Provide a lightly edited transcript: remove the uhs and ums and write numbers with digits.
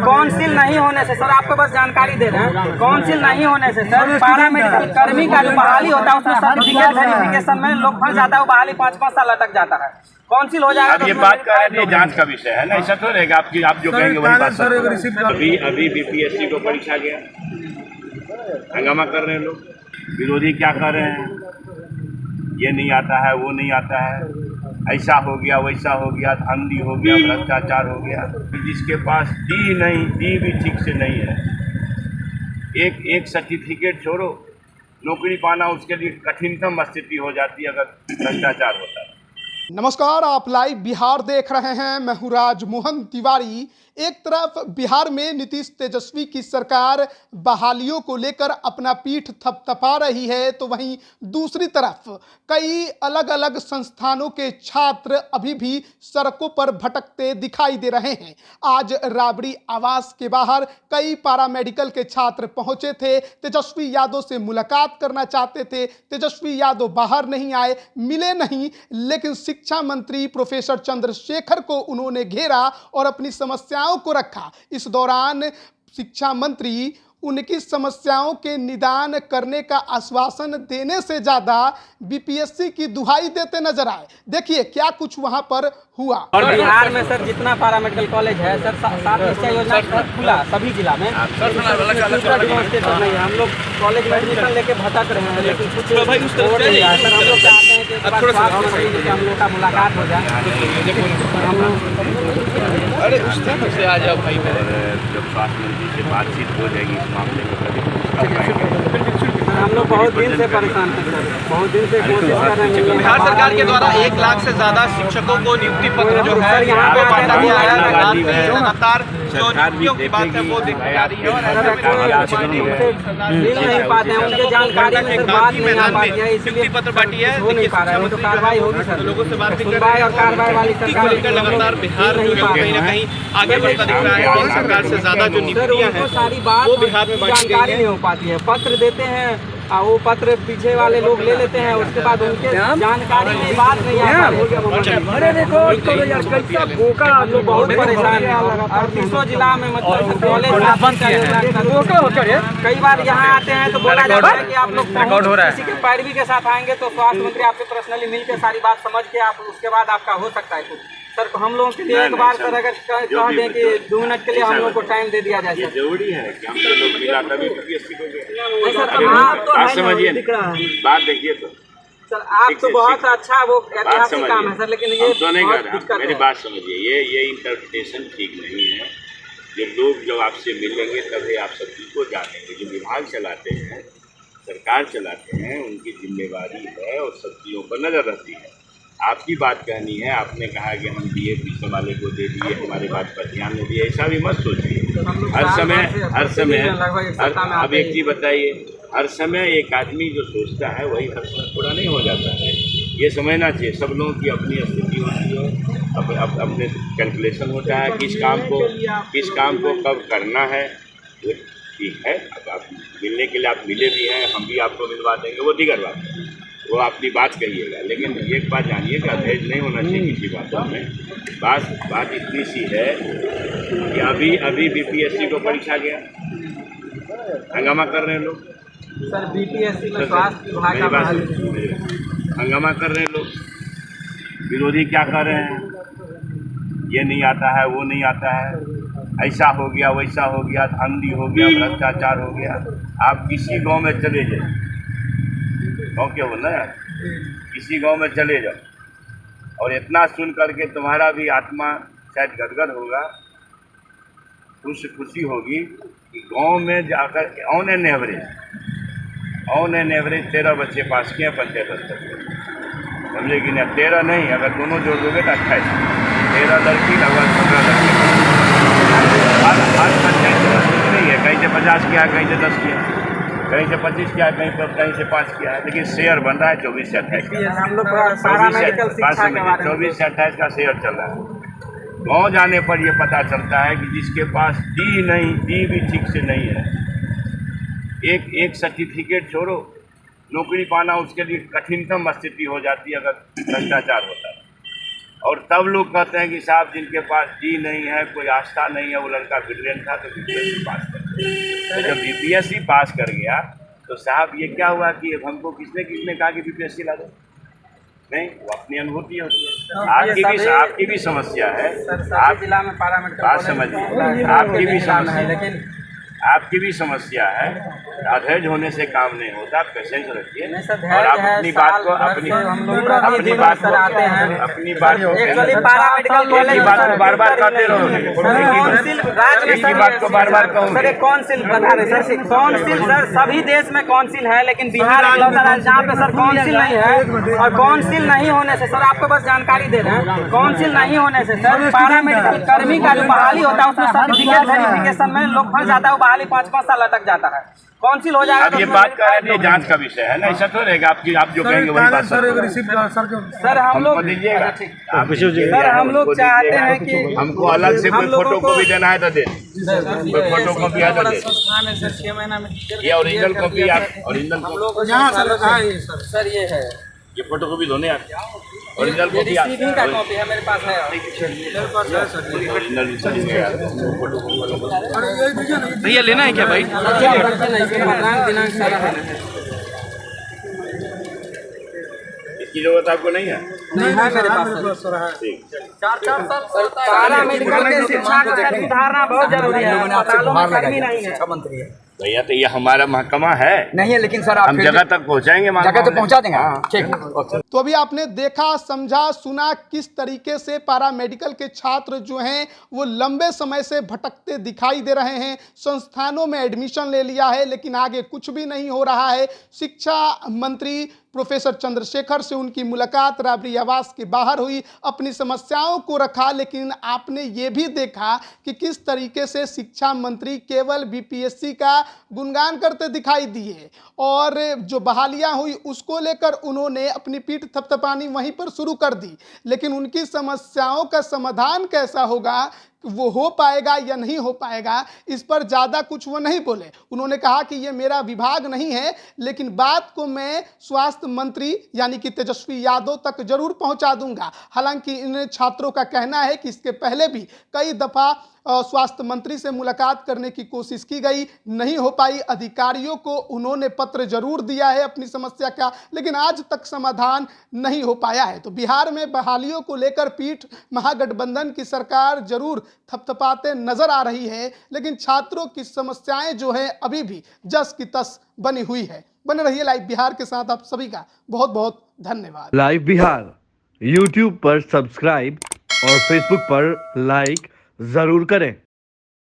Council नहीं होने से सर, आपको बस जानकारी दे रहे हैं, काउंसिल नहीं होने से सर पैरा मेडिकल कर्मी का जो बहाली होता है उसमें सर्टिफिकेट वेरिफिकेशन में लोग फंस जाता है, वो बहाली 5-5 साल अटक जाता है। काउंसिल हो जाएगा। अब ये बात कर रहे थे जांच का विषय है ना, ऐसा तो रहेगा आपकी, आप जो कहेंगे वही बात सर। अभी बीपीएससी को परीक्षा गया, हंगामा कर रहे हैं लोग, विरोधी क्या कर रहे हैं, ये नहीं आता है, वो नहीं आता है, ऐसा हो गया, वैसा हो गया, धांधली हो गया, भ्रष्टाचार हो गया। जिसके पास डी भी ठीक से नहीं है, एक सर्टिफिकेट छोड़ो, नौकरी पाना उसके लिए कठिनतम स्थिति हो जाती है अगर भ्रष्टाचार होता है। नमस्कार, आप लाइव बिहार देख रहे हैं। मैं हूं राजमोहन तिवारी। एक तरफ बिहार में नीतीश तेजस्वी की सरकार बहालियों को लेकर अपना पीठ थपथपा रही है, तो वहीं दूसरी तरफ कई अलग अलग संस्थानों के छात्र अभी भी सड़कों पर भटकते दिखाई दे रहे हैं। आज राबड़ी आवास के बाहर कई पैरामेडिकल के छात्र पहुंचे थे, तेजस्वी यादव से मुलाकात करना चाहते थे। तेजस्वी यादव बाहर नहीं आए, मिले नहीं, लेकिन शिक्षा मंत्री प्रोफेसर चंद्रशेखर को उन्होंने घेरा और अपनी समस्याओं को रखा। इस दौरान शिक्षा मंत्री उनकी समस्याओं के निदान करने का आश्वासन देने से ज्यादा बीपीएससी की दुहाई देते नजर आए। देखिए क्या कुछ वहां पर हुआ। और बिहार में सर जितना पैरामेडिकल कॉलेज है सर, 7 निश्चय योजना खुला सभी जिला में, हम लोग कॉलेज में एडमिशन लेके भटक रहे हैं, लेकिन कुछ हो नहीं रहा है सर। हम लोग चाहते हैं कि हम लोग का मुलाकात हो जाए। अरे उस तरह से आ जाओ भाई। जब स्वास्थ्य मंत्री से बातचीत हो जाएगी इस मामले को, हम लोग बहुत दिन से परेशान हैं सर, बहुत दिन से कोशिश कर रहे हैं। बिहार सरकार के द्वारा 1 लाख से ज्यादा शिक्षकों को नियुक्ति पत्र जो है यहाँ पे बांटा गया है। लगातार जो नियुक्तियों की बात है वो दिखाई जा रही है और मिल नहीं पाते हैं, उनके जानकारी में सर बात नहीं आ पाती है, इसलिए पत्र बांटी है। हो नहीं पा रहा है, वो तो कार्रवाई होगी सर। लोगों से बात भी कर सुनवाई और कार्रवाई वाली सरकार लेकर लगातार बिहार कहीं न कहीं आगे बढ़ता दिख रहा है। केंद्र सरकार से ज्यादा जो नियुक्तियां हैं सारी बात वो बिहार में बांटी गई जानकारी है। नहीं हो पाती है। पत्र देते हैं और वो पत्र पीछे वाले लोग ले लेते हैं, उसके बाद उनके जानकारी में बात नहीं आ पाती। हम लोग बहुत परेशान हैं। 38 जिला में मतलब कॉलेज कई बार यहाँ आते हैं तो बोला जाता है कि आप लोग किसी के पैरवी के साथ आएंगे तो स्वास्थ्य मंत्री आपसे पर्सनली मिल के सारी बात समझ के आप उसके बाद आपका हो सकता है कुछ। सर हम लोगों के लिए एक बार सर अगर कह दें कि 2 मिनट के लिए हम लोग को टाइम दे दिया जाए। ये जरूरी है कि हम लोग मिला तभी बीपीएससी को गए। बात समझिए, बात देखिए तो सर, आप तो बहुत अच्छा वो ऐतिहासिक काम है सर, लेकिन ये तो नहीं कर रहा। मेरी बात समझिए, ये इंटरप्रिटेशन ठीक नहीं है। जो लोग जब आपसे मिलेंगे तभी आप सब चीज़ को जानेंगे। जो विभाग चलाते हैं, सरकार चलाते हैं, उनकी जिम्मेवारी है और सब चीज़ों पर नजर रहती है। आपकी बात कहनी है, आपने कहा कि हम DA पीछे वाले को दे दिए, हमारी बात पर ध्यान नहीं दिए, ऐसा भी मत सोचिए। हर समय अब एक चीज़ बताइए, हर समय एक आदमी जो सोचता है वही हर समय पूरा नहीं हो जाता है। ये समझना चाहिए। सब लोगों की अपनी स्थिति होती है, अपने कैलकुलेशन होता है किस काम को कब करना है। ठीक है, अब आप मिलने के लिए आप मिले भी हैं, हम भी आपको मिलवा देंगे, वो दीगर बात है, वो अपनी बात कहिएगा। लेकिन एक बात जानिए कि अधैर्य नहीं होना चाहिए किसी बातों में। बात इतनी सी है कि अभी बीपीएससी को परीक्षा गया, हंगामा कर रहे हैं लोग सर। बीपीएससी में स्वास्थ्य विभाग का हंगामा कर रहे हैं लोग, विरोधी क्या कर रहे हैं, ये नहीं आता है, वो नहीं आता है, ऐसा हो गया, वैसा हो गया, धांधली हो गया, भ्रष्टाचार हो गया। आप किसी गांव में चले जाए, गाँव के हो ना, किसी गांव में चले जाओ और इतना सुन करके तुम्हारा भी आत्मा शायद गदगद होगा, खुशी होगी कि गांव में जाकर ऑन एन एवरेज 13 बच्चे पास किए पंचायत स्तर पर, समझे कि नहीं? 13 नहीं, अगर दोनों जोड़ दोगे तो 28, 13 लड़की लगभग 15 लड़के। हर पंचायत नहीं है, कहीं से 50 किया, कहीं से 10 किया, कहीं से 25 किया, कहीं से 5 किया है, लेकिन शेयर बन रहा है 24 से 28 का। 24 से 28 का शेयर चल रहा है। गाँव जाने पर यह पता चलता है कि जिसके पास डी भी ठीक से नहीं है, एक सर्टिफिकेट छोड़ो, नौकरी पाना उसके लिए कठिनतम स्थिति हो जाती है अगर भ्रष्टाचार होता है। और तब लोग कहते हैं कि साहब जिनके पास जी नहीं है, कोई आस्था नहीं है, वो लड़का ब्रिलियंट था तो बीपीएससी पास कर गया। तो जब बीपीएससी पास कर गया तो साहब ये क्या हुआ कि हमको किसने कहा कि बीपीएससी ला दो? नहीं, वो अपनी अनुभूति होती है। आपकी भी समस्या है। आप जिला में बात समझिए, आपकी भी समस्या है, लेकिन आपकी भी समस्या है। अधैर्य होने से काम नहीं होता, पेशेंस रखिए और आप अपनी बात को अपनी बात को बार बार कहते रहो। बात को बार बार कहो। सर एक काउंसिल बता रहे सर, काउंसिल सर सभी देश में काउंसिल है, लेकिन बिहार इकलौता राज्य जहाँ पे सर काउंसिल नहीं है। और काउंसिल नहीं होने से सर आपको बस जानकारी दे रहे हैं, काउंसिल नहीं होने से सर पैरामेडिकल कर्मी का जो बहाली होता है उसमें सर्टिफिकेट वेरिफिकेशन में लोग फंस जाता है, वो बहाली 5-5 साल अटक जाता है। काउंसिल हो जाएगा अब ये बात कर रहे हैं, जांच का विषय है ना, ऐसा तो रहेगा। आप जो कहेंगे वही बात सर हम लोग दीजिएगा। सर हम लोग चाहते हैं कि हमको अलग से कोई फोटो कॉपी देना है तो दे, कोई फोटो कॉपी है तो दे। सर 6 महीना में ये ओरिजिनल कॉपी, आप ओरिजिनल सर ये है, ये फोटो कॉपी दोनों ओरिजिनल कॉपी रिसीविंग का कॉपी है मेरे पास है। ओरिजिनल भैया लेना है क्या भाई? दिनांक सारा है। इसकी जरूरत आपको नहीं है? नहीं है मेरे पास। ठीक, 4 साल पैरामेडिकल के शिक्षा को सुधारना बहुत जरूरी है। अस्पतालों में कर्मी नहीं है भैया, तो ये हमारा महकमा है नहीं है, लेकिन सर आप हम जगह तक पहुंचाएंगे, जगह तक पहुंचा देंगे। ठीक। तो अभी आपने देखा, समझा, सुना किस तरीके से पैरामेडिकल के छात्र जो हैं वो लंबे समय से भटकते दिखाई दे रहे हैं। संस्थानों में एडमिशन ले लिया है लेकिन आगे कुछ भी नहीं हो रहा है। शिक्षा मंत्री प्रोफेसर चंद्रशेखर से उनकी मुलाकात राबड़ी आवास के बाहर हुई, अपनी समस्याओं को रखा, लेकिन आपने ये भी देखा कि किस तरीके से शिक्षा मंत्री केवल बीपीएससी का गुणगान करते दिखाई दिए और जो बहालियां हुई उसको लेकर उन्होंने अपनी पीठ थपथपानी वहीं पर शुरू कर दी। लेकिन उनकी समस्याओं का समाधान कैसा होगा, वो हो पाएगा या नहीं हो पाएगा, इस पर ज़्यादा कुछ वो नहीं बोले। उन्होंने कहा कि ये मेरा विभाग नहीं है, लेकिन बात को मैं स्वास्थ्य मंत्री यानी कि तेजस्वी यादव तक जरूर पहुंचा दूंगा। हालांकि इन छात्रों का कहना है कि इसके पहले भी कई दफ़ा स्वास्थ्य मंत्री से मुलाकात करने की कोशिश की गई, नहीं हो पाई। अधिकारियों को उन्होंने पत्र जरूर दिया है अपनी समस्या का, लेकिन आज तक समाधान नहीं हो पाया है। तो बिहार में बहालियों को लेकर पीठ महागठबंधन की सरकार जरूर थपथपाते नजर आ रही है, लेकिन छात्रों की समस्याएं जो है अभी भी जस की तस बनी हुई है। बने रहिए लाइव बिहार के साथ। आप सभी का बहुत बहुत धन्यवाद। लाइव बिहार यूट्यूब पर सब्सक्राइब और फेसबुक पर लाइक जरूर करें।